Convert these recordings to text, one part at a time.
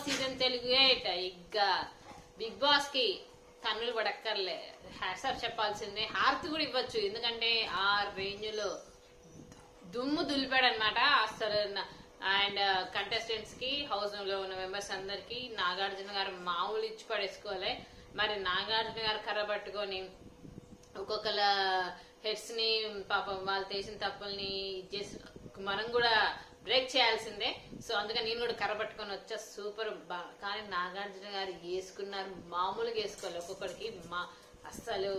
Boss season Telugu 8 ఇక big boss కి కన్నులు పడక్కర్లే, హ్యాట్సాప్ చెప్పాల్సిందే, హారతి కూడా ఇవ్వచ్చు. ఎందుకంటే ఆ రేంజ్ లో దుమ్ము దులిపాడు అనమాట అసలు. అండ్ కంటెస్టెంట్స్ కి, హౌస్ లో ఉన్న మెంబర్స్ అందరికి నాగార్జున గారు మామూలు ఇచ్చి పడేసుకోవాలి. మరి నాగార్జున గారు కర్ర పట్టుకొని ఒక్కొక్కల హెడ్స్ ని పాపం వాళ్ళు చేసిన తప్పుల్ని చేసి మనం కూడా బ్రేక్ చేయాల్సిందే. సో అందుకని నేను కూడా కర్ర పట్టుకొని వచ్చా, సూపర్. కానీ నాగార్జున గారు వేసుకున్నారు, మామూలుగా వేసుకోవాలి. ఒక్కొక్కరికి అస్సలు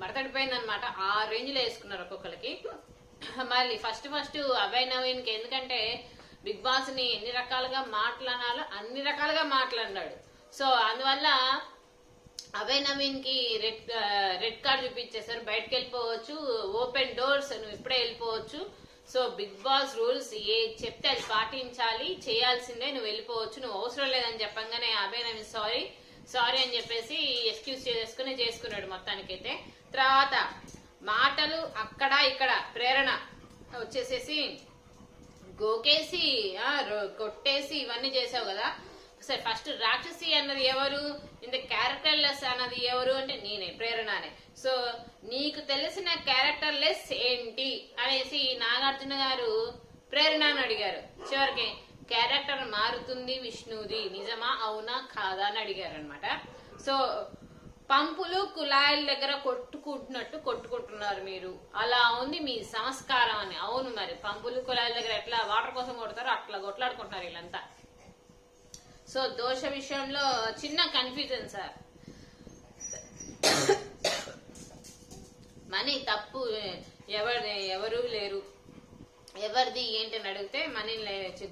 మరతడిపోయింది అనమాట, ఆ రేంజ్ లో వేసుకున్నారు ఒక్కొక్కరికి. మళ్ళీ ఫస్ట్ అభయ్ నవీన్ కి, ఎందుకంటే బిగ్ బాస్ ని ఎన్ని రకాలుగా మాట్లాడాలో అన్ని రకాలుగా మాట్లాడినాడు. సో అందువల్ల అభయ్ నవీన్ కి రెడ్ కార్డ్ చూపించేశారు, బయటకు వెళ్ళిపోవచ్చు, ఓపెన్ డోర్స్, నువ్వు ఇప్పుడే వెళ్ళిపోవచ్చు. సో బిగ్ బాస్ రూల్స్ ఏ చెప్తే అది పాటించాలి, చేయాల్సిందే, నువ్వు వెళ్ళిపోవచ్చు, నువ్వు అవసరం లేదని చెప్పంగానే అభయ్ నవీన్ సారీ అని చెప్పేసి ఎక్స్క్యూజ్ చేసుకున్నాడు మొత్తానికైతే. తర్వాత మాటలు అక్కడ ఇక్కడ ప్రేరణ వచ్చేసేసి గోకేసి కొట్టేసి ఇవన్నీ చేసావు కదా. సరే, ఫస్ట్ రాక్షసి అన్నది ఎవరు, ఇంత క్యారెక్టర్ లెస్ అన్నది ఎవరు అంటే నేనే, ప్రేరణనే. సో నీకు తెలిసిన క్యారెక్టర్ లెస్ ఏంటి అనేసి నాగార్జున గారు ప్రేరణను అడిగారు. చివరికి క్యారెక్టర్ మారుతుంది విష్ణుది, నిజమా అవునా కాదా అని అడిగారు అనమాట. సో పంపులు కుళాయిల దగ్గర కొట్టుకుంటున్నారు మీరు, అలా ఉంది మీ సంస్కారం అని. అవును, మరి పంపులు కుళాయిల దగ్గర ఎట్లా వాటర్ కోసం కొడతారో అట్లా కొట్లాడుకుంటున్నారు వీళ్ళంతా. సో దోష విషయంలో చిన్న కన్ఫ్యూజన్ సార్. మనీ తప్పు ఎవరు లేరు, ఎవరిది ఏంటని అడిగితే మనీ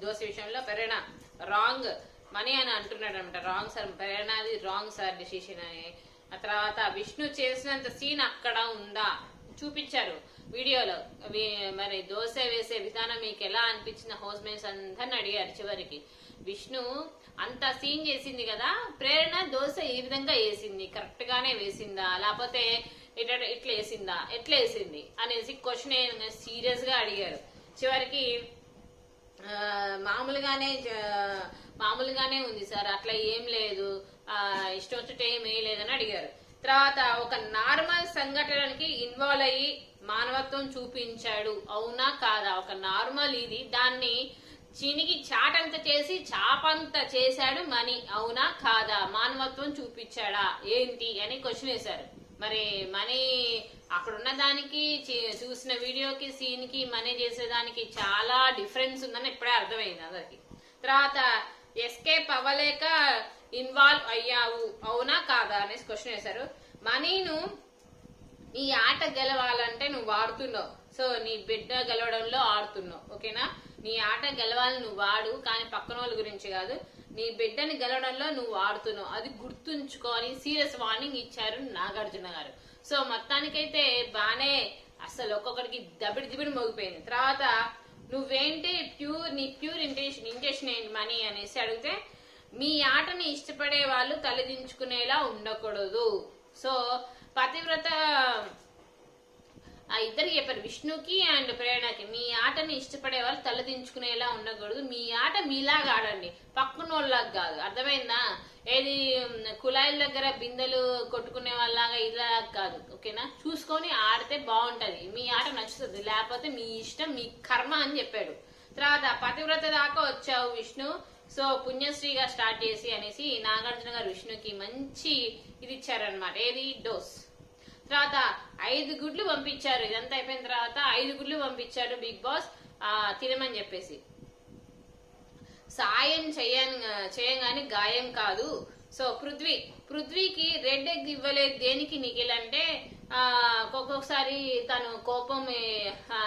దోశ విషయంలో ప్రేరణ రాంగ్, మనీ అని అంటున్నాడు అనమాట. రాంగ్ సార్, ప్రేరణది రాంగ్ సార్ డిసిషన్ అని. ఆ తర్వాత విష్ణు చేసినంత సీన్ అక్కడ ఉందా చూపించారు వీడియోలో. మరి దోశ వేసే విధానం మీకు ఎలా అనిపించిన హౌస్ మేట్స్ అందరిని అడిగారు. చివరికి విష్ణు అంత సీన్ చేసింది కదా, ప్రేరణ దోశ ఈ విధంగా వేసింది, కరెక్ట్ గానే వేసిందా లేకపోతే ఇట్లా వేసిందా, ఎట్లా వేసింది అనేసి క్వశ్చన్ సీరియస్ గా అడిగారు. చివరికి మామూలుగానే ఉంది సార్, అట్లా ఏం లేదు, ఇష్టం వచ్చినట్టు ఏం వేయలేదని అడిగారు. తర్వాత ఒక నార్మల్ సంఘటనకి ఇన్వాల్వ్ అయ్యి మానవత్వం చూపించాడు, అవునా కాదా? ఒక నార్మల్ ఇది, దాన్ని చినికి చాటంత చేసి చాపంత చేశాడు మనీ, అవునా కాదా? మానవత్వం చూపించాడా ఏంటి అని క్వశ్చన్ వేశారు. మరి మనీ అక్కడున్న దానికి, చూసిన వీడియోకి, సీన్ కి, మనీ చేసేదానికి చాలా డిఫరెన్స్ ఉందని ఇప్పుడే అర్థమైంది అందరికి. తర్వాత ఎస్కేప్ అవ్వలేక ఇన్వాల్వ్ అయ్యావు, అవునా కాదా అనేసి క్వశ్చన్ వేశారు. మనీను నీ ఆట గెలవాలంటే నువ్వు ఆడుతున్నావు, సో నీ బిడ్డ గెలవడంలో ఆడుతున్నావు, ఓకేనా? నీ ఆట గెలవాలని నువ్వు ఆడు, కానీ పక్కన వాళ్ళ గురించి కాదు, నీ బిడ్డని గెలవడంలో నువ్వు ఆడుతున్నావు, అది గుర్తుంచుకొని సీరియస్ వార్నింగ్ ఇచ్చారు నాగార్జున గారు. సో మొత్తానికైతే బానే అసలు ఒక్కొక్కడికి దబిడి మోగిపోయింది. తర్వాత నువ్వేంటి నీ ప్యూర్ ఇంటెన్షన్ ఏంటి మనీ అనేసి అడిగితే, మీ ఆటని ఇష్టపడే వాళ్ళు తలదించుకునేలా ఉండకూడదు. సో పతివ్రత ఇద్దరికి చెప్పారు, విష్ణుకి అండ్ ప్రేరణకి, మీ ఆటని ఇష్టపడే వాళ్ళు తలదించుకునేలా ఉండకూడదు, మీ ఆట మీలాగా ఆడండి, పక్కన వాళ్ళలాగా కాదు, అర్థమైందా? ఏది కుళాయిల దగ్గర బిందెలు కొట్టుకునే వాళ్ళలాగా ఇలా కాదు, ఓకేనా? చూసుకొని ఆడితే బాగుంటది, మీ ఆట నచ్చుతుంది, లేకపోతే మీ ఇష్టం, మీ కర్మ అని చెప్పాడు. తర్వాత పతివ్రత దాకా వచ్చావు విష్ణు, సో పుణ్యశ్రీగా స్టార్ట్ చేసి అనేసి నాగార్జున గారు విష్ణుకి మంచి ఇది ఇచ్చారనమాట. ఏది డోస్. తర్వాత 5 గుడ్లు పంపించారు. ఇదంతా అయిపోయిన తర్వాత 5 గుడ్లు పంపించారు బిగ్ బాస్ తినమని చెప్పేసి. సాయం చేయంగాని గాయం కాదు. సో పృథ్వీకి రెడ్ ఎగ్ ఇవ్వలేదు దేనికి నిఖిల్ అంటే, ఒక్కొక్కసారి తను కోపం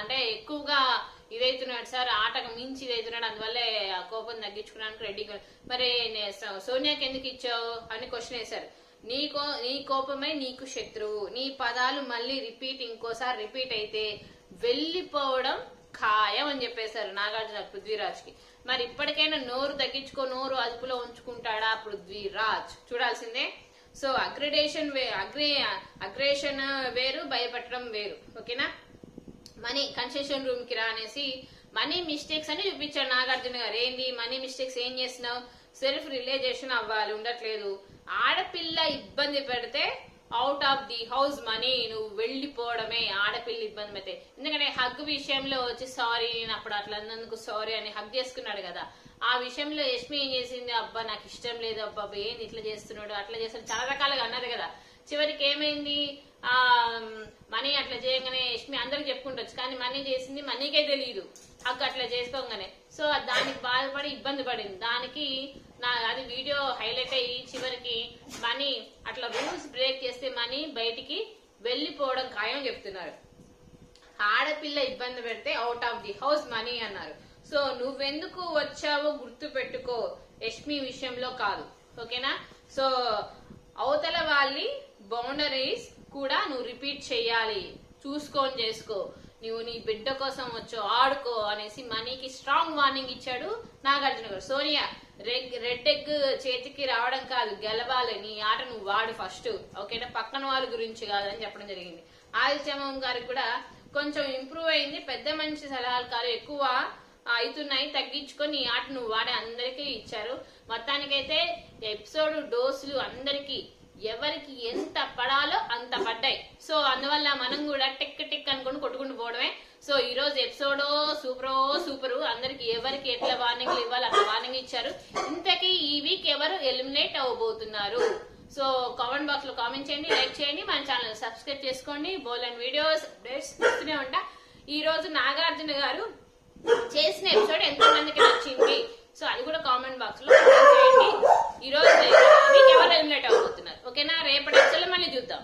అంటే ఎక్కువగా ఇదైతున్నాడు సార్, ఆటకు మించి ఇదైతున్నాడు, అందువల్లే కోపం తగ్గించుకోవడానికి రెడ్డి. మరి సోనియాకి ఎందుకు ఇచ్చావు అని క్వశ్చన్ వేశారు. నీ కోపమే నీకు శత్రువు, నీ పదాలు మళ్ళీ ఇంకోసారి రిపీట్ అయితే వెళ్లిపోవడం ఖాయం అని చెప్పేశారు నాగార్జున పృథ్వీరాజ్ కి. మరి ఇప్పటికైనా నోరు తగ్గించుకో, నోరు అదుపులో ఉంచుకుంటాడా పృథ్వీరాజ్, చూడాల్సిందే. సో అగ్రెషన్ వేరు, భయపడటం వేరు, ఓకేనా? మనీ కన్సెషన్ రూమ్ కి రా అనేసి మనీ మిస్టేక్స్ అని చూపించాడు నాగార్జున గారు. ఏంటి మనీ మిస్టేక్స్, ఏం చేస్తున్నావు, సెల్ఫ్ రియలైజేషన్ అవ్వాలి, ఉండట్లేదు. ఆడపిల్ల ఇబ్బంది పెడితే out of the house money, నువ్వు వెళ్లిపోవడమే ఆడపిల్ల ఇబ్బంది పెడితే. ఎందుకంటే హగ్ విషయంలో వచ్చి సారీ, నేను అప్పుడు అట్లా అన్నందుకు సారీ అని హగ్ చేసుకున్నాడు కదా. ఆ విషయంలో యష్మి ఏం చేసింది, అబ్బా నాకు ఇష్టం లేదు, అబ్బా ఏంది ఇట్లా చేస్తున్నాడు, అట్లా చేస్తాడు, చాలా రకాలుగా అన్నది కదా. చివరికి ఏమైంది, మనీ అట్లా చేయగానే యష్మి అందరికి చెప్పుకుంటొచ్చు, కానీ మనీ చేసింది మనీకే తెలియదు హక్ అట్లా చేసుకోగానే. సో దానికి బాధపడి ఇబ్బంది పడింది. దానికి అది వీడియో హైలైట్ అయ్యి చివరికి మనీ అట్లా రూల్స్ బ్రేక్ చేస్తే మనీ బయటికి వెళ్లిపోవడం ఖాయం చెప్తున్నారు. ఆడపిల్ల ఇబ్బంది పెడితే out of the house money అన్నారు. సో నువ్వెందుకు వచ్చావో గుర్తు పెట్టుకో, యష్మి విషయంలో కాదు, ఓకేనా. సో అవతల వాళ్ళ బౌండరీస్ కూడా నువ్వు రిపీట్ చెయ్యాలి, చూసుకొని చేసుకో. నువ్వు నీ బిడ్డ కోసం వచ్చో ఆడుకో అనేసి మనీకి స్ట్రాంగ్ వార్నింగ్ ఇచ్చాడు నాగార్జున గారు. సోనియా, రెడ్ ఎగ్ చేతికి రావడం కాదు, గెలవాలి, నీ ఆట నువ్వు వాడు ఫస్ట్, ఓకేనా, పక్కన వాళ్ళ గురించి కాదని చెప్పడం జరిగింది. ఆదిత్యమ్మ గారికి కూడా కొంచెం ఇంప్రూవ్ అయింది, పెద్ద మనిషి సలహాలు కాదు ఎక్కువ అవుతున్నాయి, తగ్గించుకొని ఈ ఆట నువ్వు వాడే అందరికీ ఇచ్చారు. మొత్తానికైతే ఎపిసోడ్ డోసులు అందరికి ఎవరికి ఎంత పడాలో అంత పడ్డాయి. సో అందువల్ల మనం కూడా టిక్ టిక్ అనుకుని కొట్టుకుంటూ పోవడమే. సో ఈ రోజు ఎపిసోడ్ సూపరు, అందరికి ఎవరికి ఎట్లా వార్నింగ్లు ఇవ్వాలి అట్లా వార్నింగ్ ఇచ్చారు. ఇంతకీ ఈ వీక్ ఎవరు ఎలిమినేట్ అవ్వబోతున్నారు? సో కామెంట్ బాక్స్ లో కామెంట్ చేయండి, లైక్ చేయండి, మన ఛానల్ సబ్స్క్రైబ్ చేసుకోండి. బోల్ అండ్ వీడియోస్ అప్డేట్స్ ఇస్తూనే ఉంటా. ఈ రోజు నాగార్జున గారు చేసిన ఎపిసోడ్ ఎంత మందికి నచ్చింది, సో అది కూడా కామెంట్ బాక్స్ లో కామెంట్ చేయండి. ఈ రోజు మీకు ఎవరు ఎలిమినేట్ అవ్వబోతున్నారు, ఓకేనా. రేపటి ఎపిసోడ్ లో మళ్ళీ చూద్దాం.